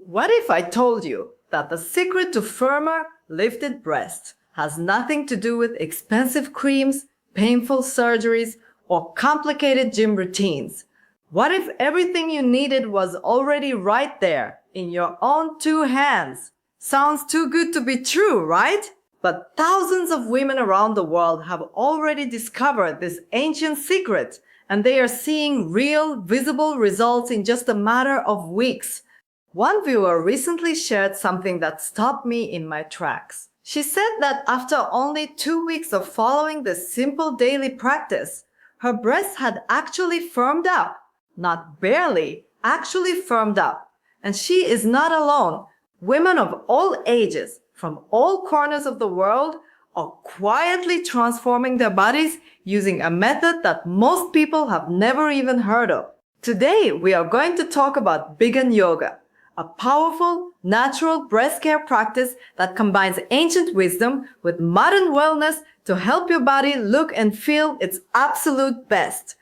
What if I told you that the secret to firmer, lifted breasts has nothing to do with expensive creams, painful surgeries, or complicated gym routines? What if everything you needed was already right there in your own two hands? Sounds too good to be true, right? But thousands of women around the world have already discovered this ancient secret, and they are seeing real, visible results in just a matter of weeks. One viewer recently shared something that stopped me in my tracks. She said that after only 2 weeks of following this simple daily practice, her breasts had actually firmed up. Not barely, actually firmed up. And she is not alone. Women of all ages, from all corners of the world, are quietly transforming their bodies using a method that most people have never even heard of. Today, we are going to talk about vegan yoga, a powerful, natural breast care practice that combines ancient wisdom with modern wellness to help your body look and feel its absolute best.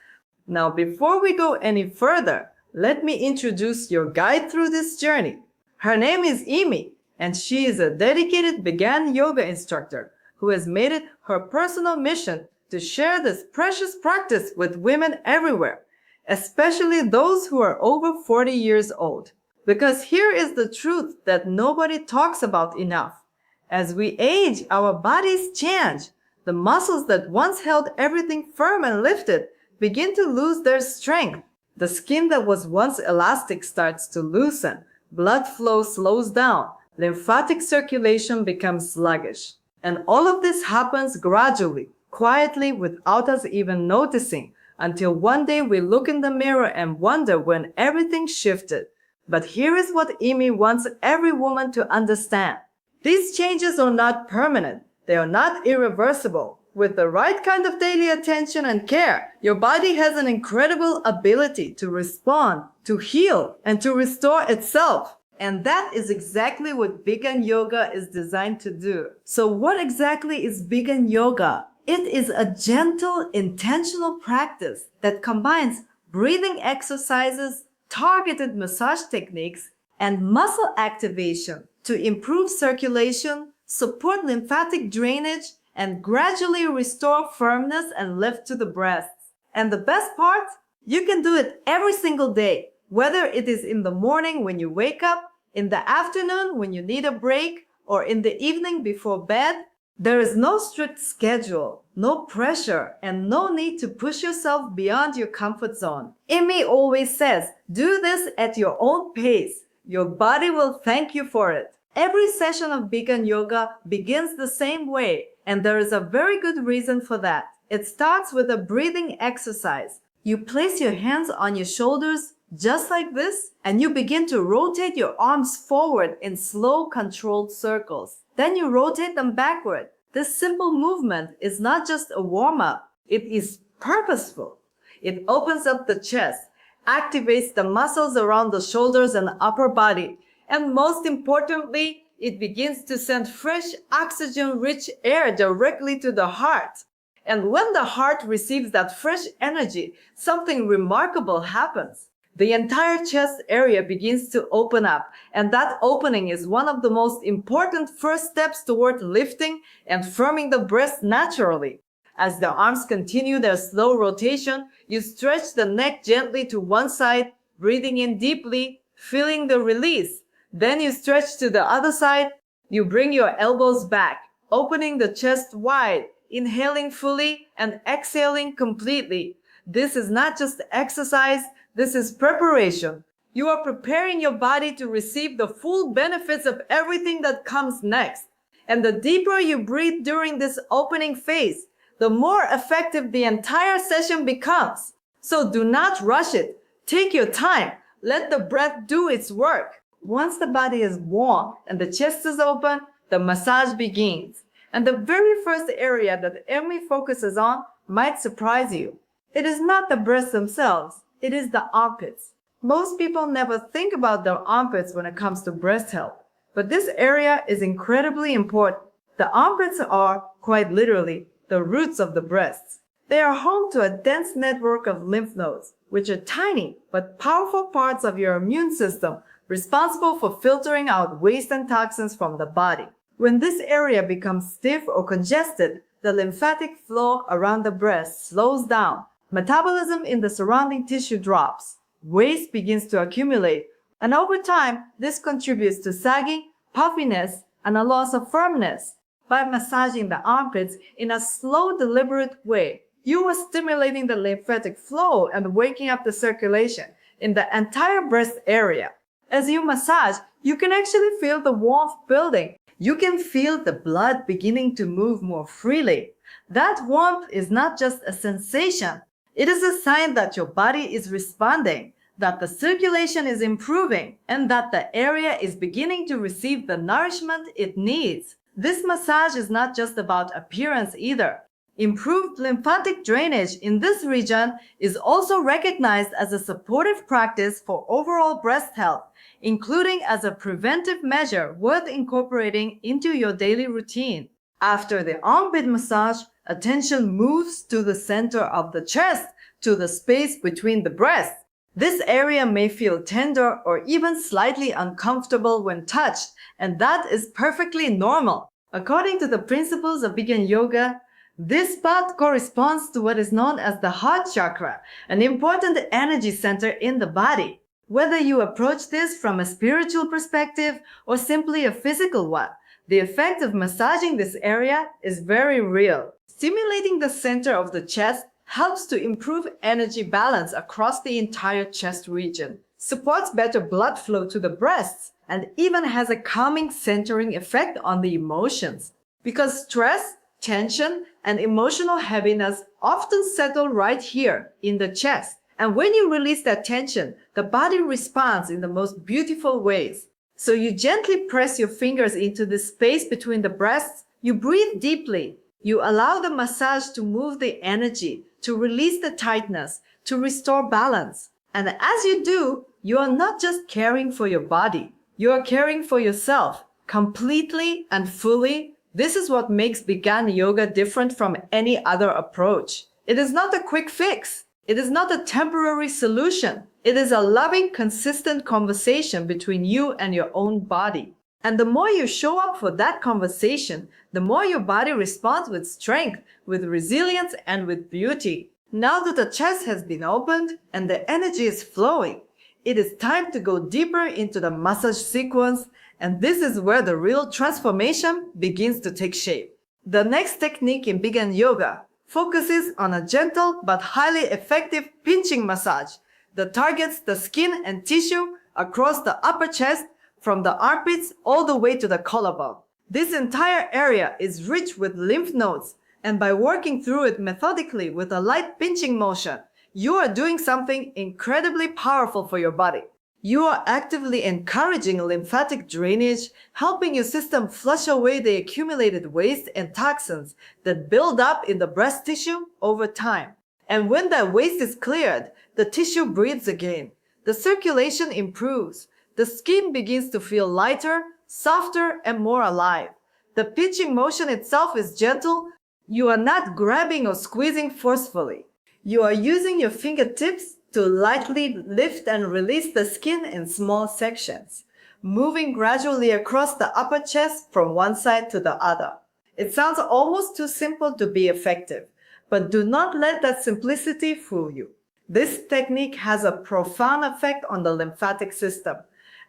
Now, before we go any further, let me introduce your guide through this journey. Her name is Imi, and she is a dedicated vegan yoga instructor who has made it her personal mission to share this precious practice with women everywhere, especially those who are over 40 years old. Because here is the truth that nobody talks about enough. As we age, our bodies change. The muscles that once held everything firm and lifted begin to lose their strength. The skin that was once elastic starts to loosen. Blood flow slows down. Lymphatic circulation becomes sluggish. And all of this happens gradually, quietly, without us even noticing, until one day we look in the mirror and wonder when everything shifted. But here is what Imi wants every woman to understand. These changes are not permanent. They are not irreversible. With the right kind of daily attention and care, your body has an incredible ability to respond, to heal, and to restore itself. And that is exactly what vegan yoga is designed to do. So what exactly is vegan yoga? It is a gentle, intentional practice that combines breathing exercises, targeted massage techniques, and muscle activation to improve circulation, support lymphatic drainage, and gradually restore firmness and lift to the breasts. And the best part? You can do it every single day, whether it is in the morning when you wake up, in the afternoon when you need a break, or in the evening before bed. There is no strict schedule, no pressure, and no need to push yourself beyond your comfort zone. Imi always says, do this at your own pace. Your body will thank you for it. Every session of vegan yoga begins the same way, and there is a very good reason for that. It starts with a breathing exercise. You place your hands on your shoulders just like this, and you begin to rotate your arms forward in slow, controlled circles. Then you rotate them backward. This simple movement is not just a warm-up. It is purposeful. It opens up the chest, activates the muscles around the shoulders and upper body, and most importantly, it begins to send fresh, oxygen-rich air directly to the heart. And when the heart receives that fresh energy, something remarkable happens. The entire chest area begins to open up, and that opening is one of the most important first steps toward lifting and firming the breast naturally. As the arms continue their slow rotation, you stretch the neck gently to one side, breathing in deeply, feeling the release. Then you stretch to the other side. You bring your elbows back, opening the chest wide, inhaling fully and exhaling completely. This is not just exercise, this is preparation. You are preparing your body to receive the full benefits of everything that comes next. And the deeper you breathe during this opening phase, the more effective the entire session becomes. So do not rush it. Take your time. Let the breath do its work. Once the body is warm and the chest is open, the massage begins. And the very first area that Emi focuses on might surprise you. It is not the breasts themselves, it is the armpits. Most people never think about their armpits when it comes to breast health, but this area is incredibly important. The armpits are, quite literally, the roots of the breasts. They are home to a dense network of lymph nodes, which are tiny but powerful parts of your immune system responsible for filtering out waste and toxins from the body. When this area becomes stiff or congested, the lymphatic flow around the breast slows down. Metabolism in the surrounding tissue drops. Waste begins to accumulate, and over time, this contributes to sagging, puffiness, and a loss of firmness. By massaging the armpits in a slow, deliberate way, you are stimulating the lymphatic flow and waking up the circulation in the entire breast area. As you massage, you can actually feel the warmth building. You can feel the blood beginning to move more freely. That warmth is not just a sensation. It is a sign that your body is responding, that the circulation is improving, and that the area is beginning to receive the nourishment it needs. This massage is not just about appearance either. Improved lymphatic drainage in this region is also recognized as a supportive practice for overall breast health, including as a preventive measure worth incorporating into your daily routine. After the armpit massage, attention moves to the center of the chest, to the space between the breasts. This area may feel tender or even slightly uncomfortable when touched, and that is perfectly normal. According to the principles of vegan yoga, this spot corresponds to what is known as the heart chakra, an important energy center in the body. Whether you approach this from a spiritual perspective or simply a physical one, the effect of massaging this area is very real. Stimulating the center of the chest helps to improve energy balance across the entire chest region, supports better blood flow to the breasts, and even has a calming centering effect on the emotions. Because stress, tension, and emotional heaviness often settle right here in the chest. And when you release that tension, the body responds in the most beautiful ways. So you gently press your fingers into the space between the breasts. You breathe deeply. You allow the massage to move the energy, to release the tightness, to restore balance. And as you do, you are not just caring for your body. You are caring for yourself, completely and fully. This is what makes vegan yoga different from any other approach. It is not a quick fix. It is not a temporary solution. It is a loving, consistent conversation between you and your own body. And the more you show up for that conversation, the more your body responds with strength, with resilience, and with beauty. Now that the chest has been opened and the energy is flowing, it is time to go deeper into the massage sequence, and this is where the real transformation begins to take shape. The next technique in vegan yoga focuses on a gentle but highly effective pinching massage that targets the skin and tissue across the upper chest from the armpits all the way to the collarbone. This entire area is rich with lymph nodes, and by working through it methodically with a light pinching motion, you are doing something incredibly powerful for your body. You are actively encouraging lymphatic drainage, helping your system flush away the accumulated waste and toxins that build up in the breast tissue over time. And when that waste is cleared, the tissue breathes again. The circulation improves. The skin begins to feel lighter, softer, and more alive. The pinching motion itself is gentle. You are not grabbing or squeezing forcefully. You are using your fingertips to lightly lift and release the skin in small sections, moving gradually across the upper chest from one side to the other. It sounds almost too simple to be effective, but do not let that simplicity fool you. This technique has a profound effect on the lymphatic system,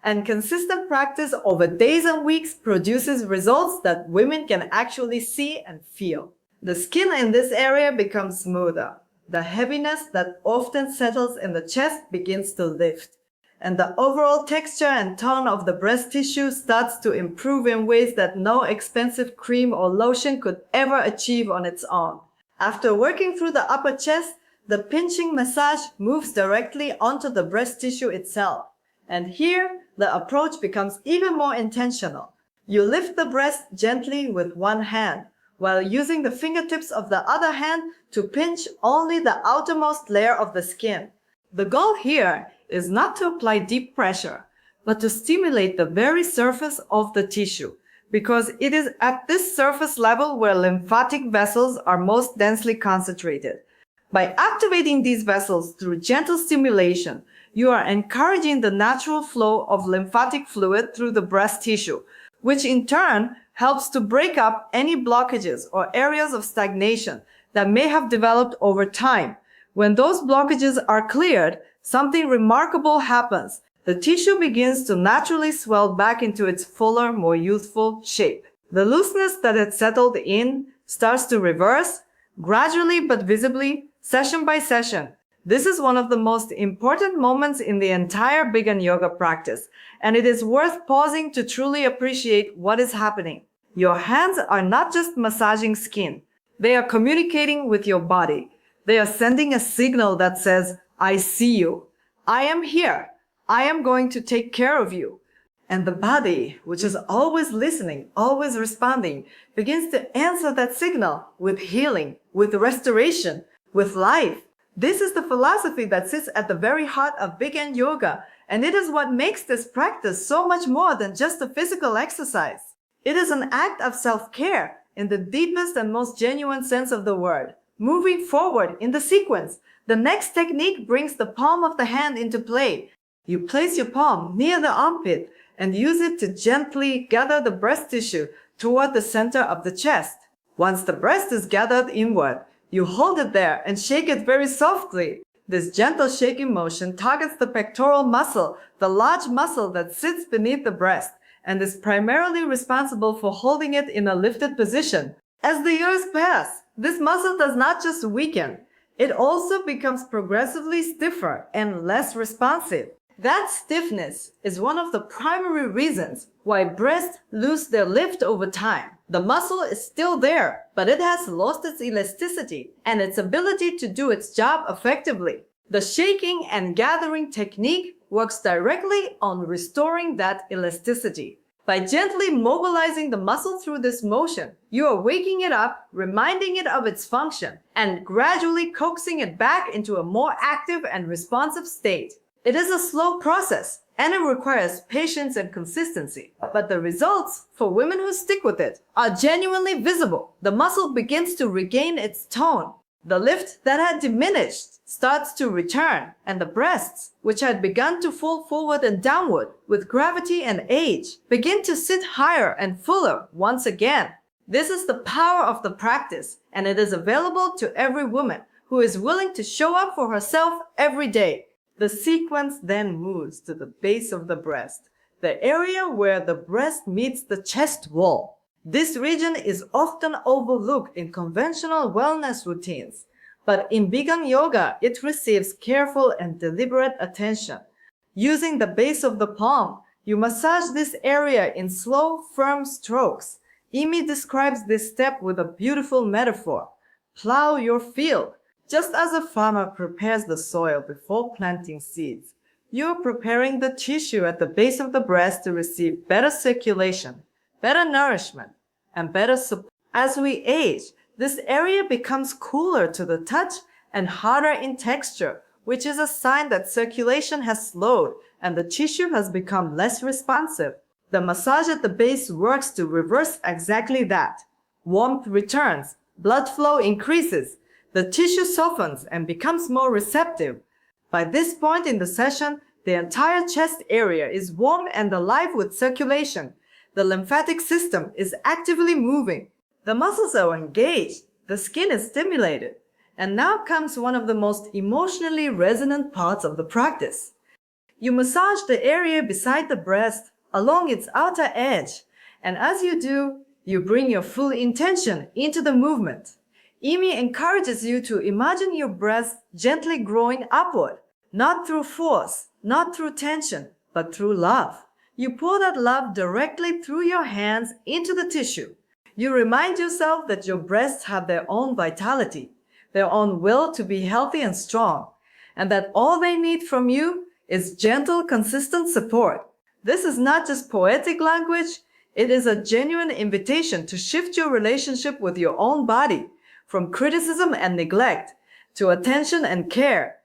and consistent practice over days and weeks produces results that women can actually see and feel. The skin in this area becomes smoother. The heaviness that often settles in the chest begins to lift, and the overall texture and tone of the breast tissue starts to improve in ways that no expensive cream or lotion could ever achieve on its own. After working through the upper chest, the pinching massage moves directly onto the breast tissue itself. And here, the approach becomes even more intentional. You lift the breast gently with one hand, while using the fingertips of the other hand to pinch only the outermost layer of the skin. The goal here is not to apply deep pressure, but to stimulate the very surface of the tissue, because it is at this surface level where lymphatic vessels are most densely concentrated. By activating these vessels through gentle stimulation, You are encouraging the natural flow of lymphatic fluid through the breast tissue, which in turn helps to break up any blockages or areas of stagnation that may have developed over time. When those blockages are cleared, something remarkable happens. The tissue begins to naturally swell back into its fuller, more youthful shape. The looseness that had settled in starts to reverse, gradually but visibly, session by session. This is one of the most important moments in the entire Begun Yoga practice, and it is worth pausing to truly appreciate what is happening. Your hands are not just massaging skin. They are communicating with your body. They are sending a signal that says, I see you. I am here. I am going to take care of you. And the body, which is always listening, always responding, begins to answer that signal with healing, with restoration, with life. This is the philosophy that sits at the very heart of Begun Yoga, and it is what makes this practice so much more than just a physical exercise. It is an act of self-care in the deepest and most genuine sense of the word. Moving forward in the sequence, the next technique brings the palm of the hand into play. You place your palm near the armpit and use it to gently gather the breast tissue toward the center of the chest. Once the breast is gathered inward, you hold it there and shake it very softly. This gentle shaking motion targets the pectoral muscle, the large muscle that sits beneath the breast, and is primarily responsible for holding it in a lifted position. As the years pass, this muscle does not just weaken, it also becomes progressively stiffer and less responsive. That stiffness is one of the primary reasons why breasts lose their lift over time. The muscle is still there, but it has lost its elasticity and its ability to do its job effectively. The shaking and gathering technique works directly on restoring that elasticity. By gently mobilizing the muscle through this motion, you are waking it up, reminding it of its function, and gradually coaxing it back into a more active and responsive state. It is a slow process, and it requires patience and consistency. But the results, for women who stick with it, are genuinely visible. The muscle begins to regain its tone. The lift that had diminished starts to return, and the breasts, which had begun to fall forward and downward with gravity and age, begin to sit higher and fuller once again. This is the power of the practice, and it is available to every woman who is willing to show up for herself every day. The sequence then moves to the base of the breast, the area where the breast meets the chest wall. This region is often overlooked in conventional wellness routines, but in Begun Yoga, it receives careful and deliberate attention. Using the base of the palm, you massage this area in slow, firm strokes. Imi describes this step with a beautiful metaphor. Plow your field. Just as a farmer prepares the soil before planting seeds, you're preparing the tissue at the base of the breast to receive better circulation, better nourishment, and better support. As we age, this area becomes cooler to the touch and harder in texture, which is a sign that circulation has slowed and the tissue has become less responsive. The massage at the base works to reverse exactly that. Warmth returns, blood flow increases, the tissue softens and becomes more receptive. By this point in the session, the entire chest area is warm and alive with circulation. The lymphatic system is actively moving. The muscles are engaged. The skin is stimulated. And now comes one of the most emotionally resonant parts of the practice. You massage the area beside the breast along its outer edge. And as you do, you bring your full intention into the movement. Imi encourages you to imagine your breast gently growing upward, not through force, not through tension, but through love. You pour that love directly through your hands into the tissue. You remind yourself that your breasts have their own vitality, their own will to be healthy and strong, and that all they need from you is gentle, consistent support. This is not just poetic language, it is a genuine invitation to shift your relationship with your own body, from criticism and neglect to attention and care.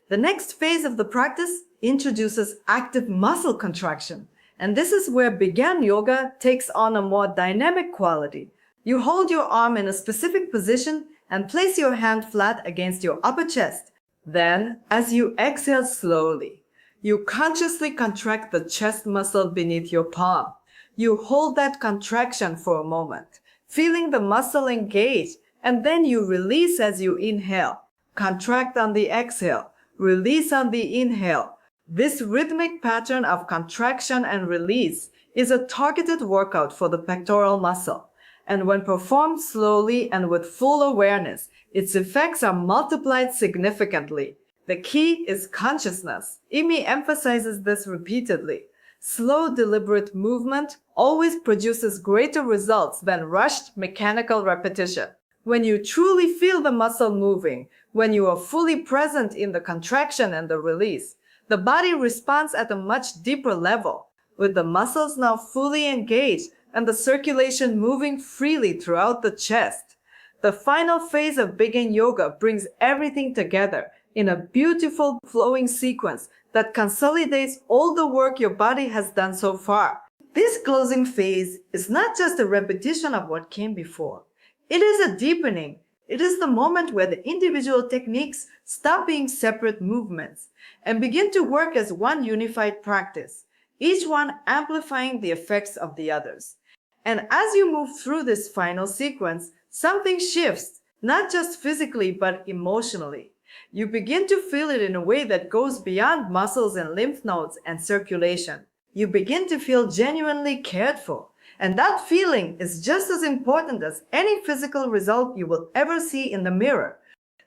The next phase of the practice introduces active muscle contraction. And this is where Begun Yoga takes on a more dynamic quality. You hold your arm in a specific position and place your hand flat against your upper chest. Then, as you exhale slowly, You consciously contract the chest muscle beneath your palm. You hold that contraction for a moment, feeling the muscle engage, and then you release as you inhale. Contract on the exhale, release on the inhale. This rhythmic pattern of contraction and release is a targeted workout for the pectoral muscle. And when performed slowly and with full awareness, its effects are multiplied significantly. The key is consciousness. Imi emphasizes this repeatedly. Slow, deliberate movement always produces greater results than rushed, mechanical repetition. When you truly feel the muscle moving, when you are fully present in the contraction and the release, the body responds at a much deeper level, with the muscles now fully engaged and the circulation moving freely throughout the chest. The final phase of Begin Yoga brings everything together in a beautiful flowing sequence that consolidates all the work your body has done so far. This closing phase is not just a repetition of what came before. It is a deepening. It is the moment where the individual techniques stop being separate movements and begin to work as one unified practice, each one amplifying the effects of the others. And as you move through this final sequence, something shifts, not just physically but emotionally. You begin to feel it in a way that goes beyond muscles and lymph nodes and circulation. You begin to feel genuinely cared for. And that feeling is just as important as any physical result you will ever see in the mirror.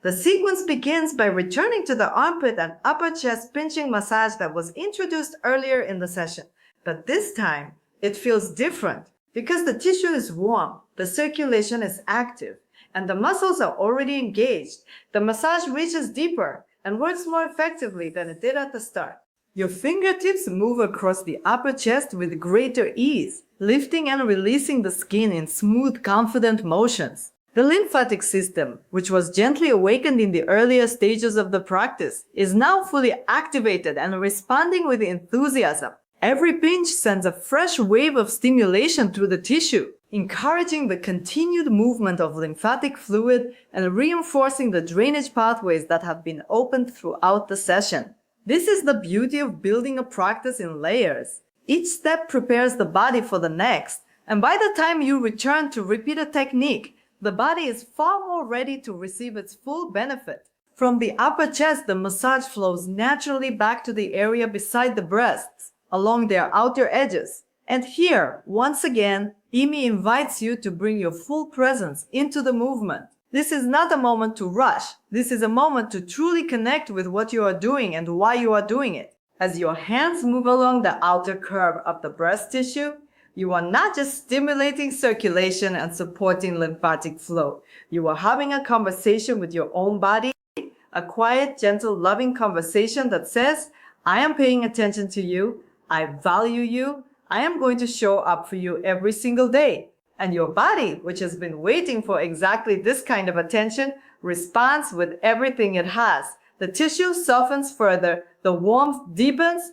The sequence begins by returning to the armpit and upper chest pinching massage that was introduced earlier in the session. But this time, it feels different because the tissue is warm, the circulation is active, and the muscles are already engaged. The massage reaches deeper and works more effectively than it did at the start. Your fingertips move across the upper chest with greater ease, lifting and releasing the skin in smooth, confident motions. The lymphatic system, which was gently awakened in the earlier stages of the practice, is now fully activated and responding with enthusiasm. Every pinch sends a fresh wave of stimulation through the tissue, encouraging the continued movement of lymphatic fluid and reinforcing the drainage pathways that have been opened throughout the session. This is the beauty of building a practice in layers. Each step prepares the body for the next, and by the time you return to repeat a technique, the body is far more ready to receive its full benefit. From the upper chest, the massage flows naturally back to the area beside the breasts, along their outer edges. And here, once again, Imi invites you to bring your full presence into the movement. This is not a moment to rush. This is a moment to truly connect with what you are doing and why you are doing it. As your hands move along the outer curve of the breast tissue, you are not just stimulating circulation and supporting lymphatic flow. You are having a conversation with your own body, a quiet, gentle, loving conversation that says, I am paying attention to you, I value you, I am going to show up for you every single day. And your body, which has been waiting for exactly this kind of attention, responds with everything it has. The tissue softens further, the warmth deepens,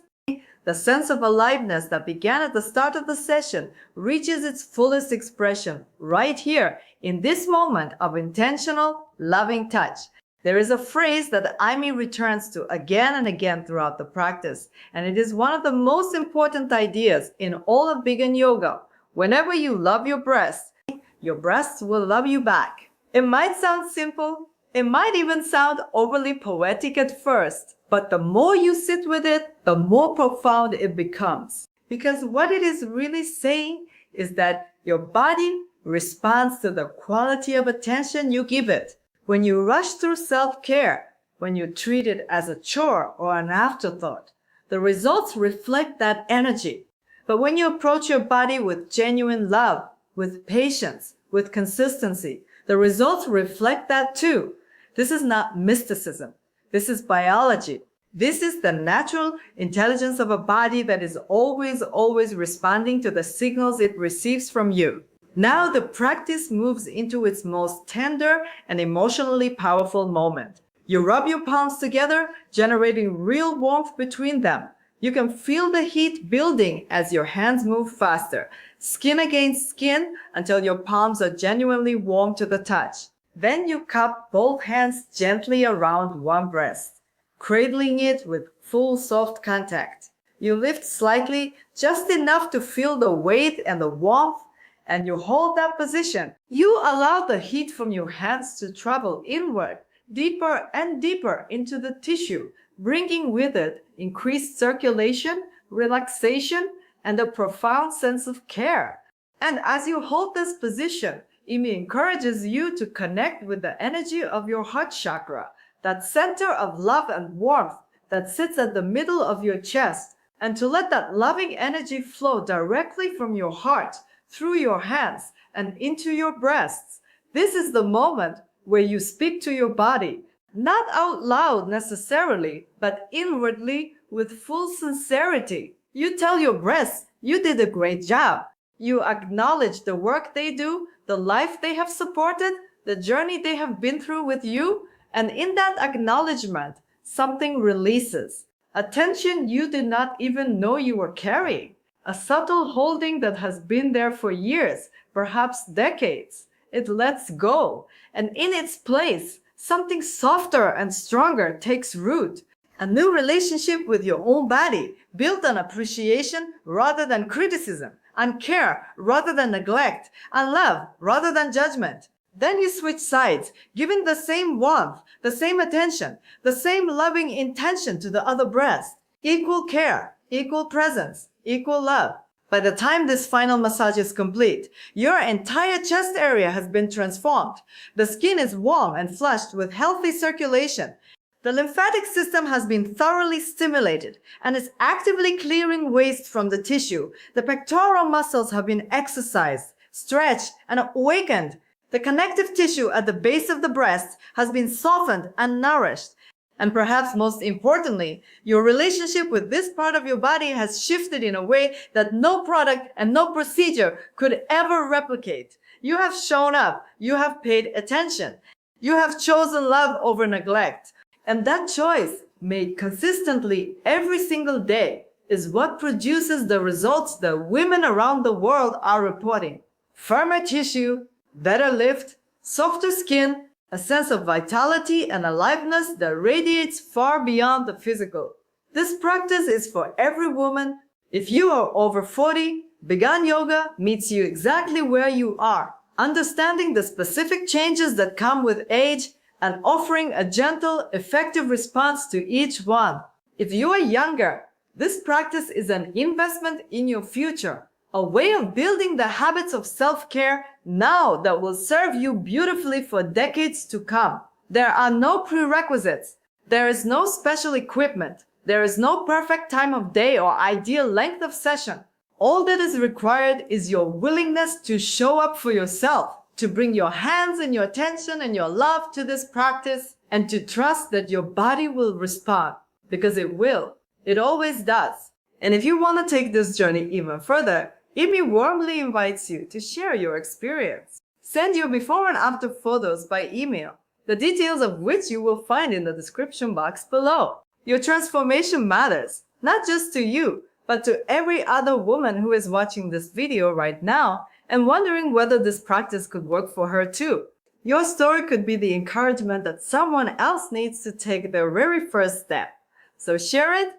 the sense of aliveness that began at the start of the session reaches its fullest expression right here in this moment of intentional, loving touch. There is a phrase that Imi returns to again and again throughout the practice, and it is one of the most important ideas in all of Begin Yoga. Whenever you love your breasts will love you back. It might sound simple, it might even sound overly poetic at first, but the more you sit with it, the more profound it becomes. Because what it is really saying is that your body responds to the quality of attention you give it. When you rush through self-care, when you treat it as a chore or an afterthought, the results reflect that energy. But when you approach your body with genuine love, with patience, with consistency, the results reflect that too. This is not mysticism. This is biology. This is the natural intelligence of a body that is always responding to the signals it receives from you. Now the practice moves into its most tender and emotionally powerful moment. You rub your palms together, generating real warmth between them. You can feel the heat building as your hands move faster, skin against skin until your palms are genuinely warm to the touch. Then you cup both hands gently around one breast, cradling it with full soft contact. You lift slightly, just enough to feel the weight and the warmth, and you hold that position. You allow the heat from your hands to travel inward, deeper and deeper into the tissue, bringing with it increased circulation, relaxation, and a profound sense of care. And as you hold this position, Imi encourages you to connect with the energy of your heart chakra, that center of love and warmth that sits at the middle of your chest, and to let that loving energy flow directly from your heart, through your hands, and into your breasts. This is the moment where you speak to your body, not out loud necessarily, but inwardly with full sincerity. You tell your breasts, you did a great job. You acknowledge the work they do, the life they have supported, the journey they have been through with you, and in that acknowledgement, something releases. A tension you did not even know you were carrying. A subtle holding that has been there for years, perhaps decades. It lets go, and in its place, something softer and stronger takes root. A new relationship with your own body, built on appreciation rather than criticism, on care rather than neglect, on love rather than judgment. Then you switch sides, giving the same warmth, the same attention, the same loving intention to the other breast. Equal care, equal presence, equal love. By the time this final massage is complete, your entire chest area has been transformed. The skin is warm and flushed with healthy circulation. The lymphatic system has been thoroughly stimulated and is actively clearing waste from the tissue. The pectoral muscles have been exercised, stretched, and awakened. The connective tissue at the base of the breast has been softened and nourished. And perhaps most importantly, your relationship with this part of your body has shifted in a way that no product and no procedure could ever replicate. You have shown up. You have paid attention. You have chosen love over neglect. And that choice, made consistently every single day, is what produces the results that women around the world are reporting. Firmer tissue, better lift, softer skin, a sense of vitality and aliveness that radiates far beyond the physical. This practice is for every woman. If you are over 40, Vegan Yoga meets you exactly where you are, understanding the specific changes that come with age and offering a gentle, effective response to each one. If you are younger, this practice is an investment in your future, a way of building the habits of self-care now that will serve you beautifully for decades to come. There are no prerequisites. There is no special equipment. There is no perfect time of day or ideal length of session. All that is required is your willingness to show up for yourself, to bring your hands and your attention and your love to this practice, and to trust that your body will respond, because it will. It always does. And if you want to take this journey even further, Imi warmly invites you to share your experience. Send your before and after photos by email, the details of which you will find in the description box below. Your transformation matters, not just to you, but to every other woman who is watching this video right now and wondering whether this practice could work for her too. Your story could be the encouragement that someone else needs to take their very first step. So share it,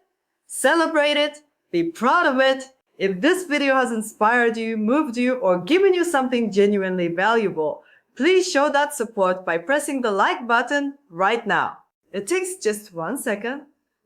celebrate it, be proud of it. If this video has inspired you, moved you, or given you something genuinely valuable, please show that support by pressing the like button right now. It takes just 1 second,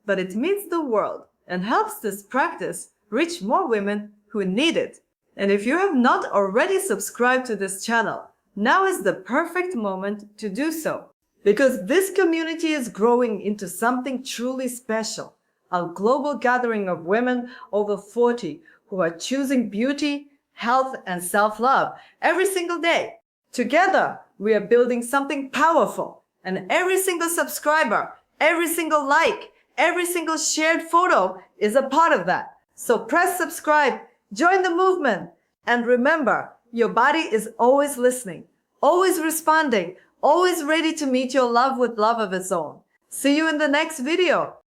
but it means the world and helps this practice reach more women who need it. And if you have not already subscribed to this channel, now is the perfect moment to do so. Because this community is growing into something truly special. A global gathering of women over 40 who are choosing beauty, health, and self-love every single day. Together, we are building something powerful. And every single subscriber, every single like, every single shared photo is a part of that. So press subscribe, join the movement, and remember, your body is always listening, always responding, always ready to meet your love with love of its own. See you in the next video.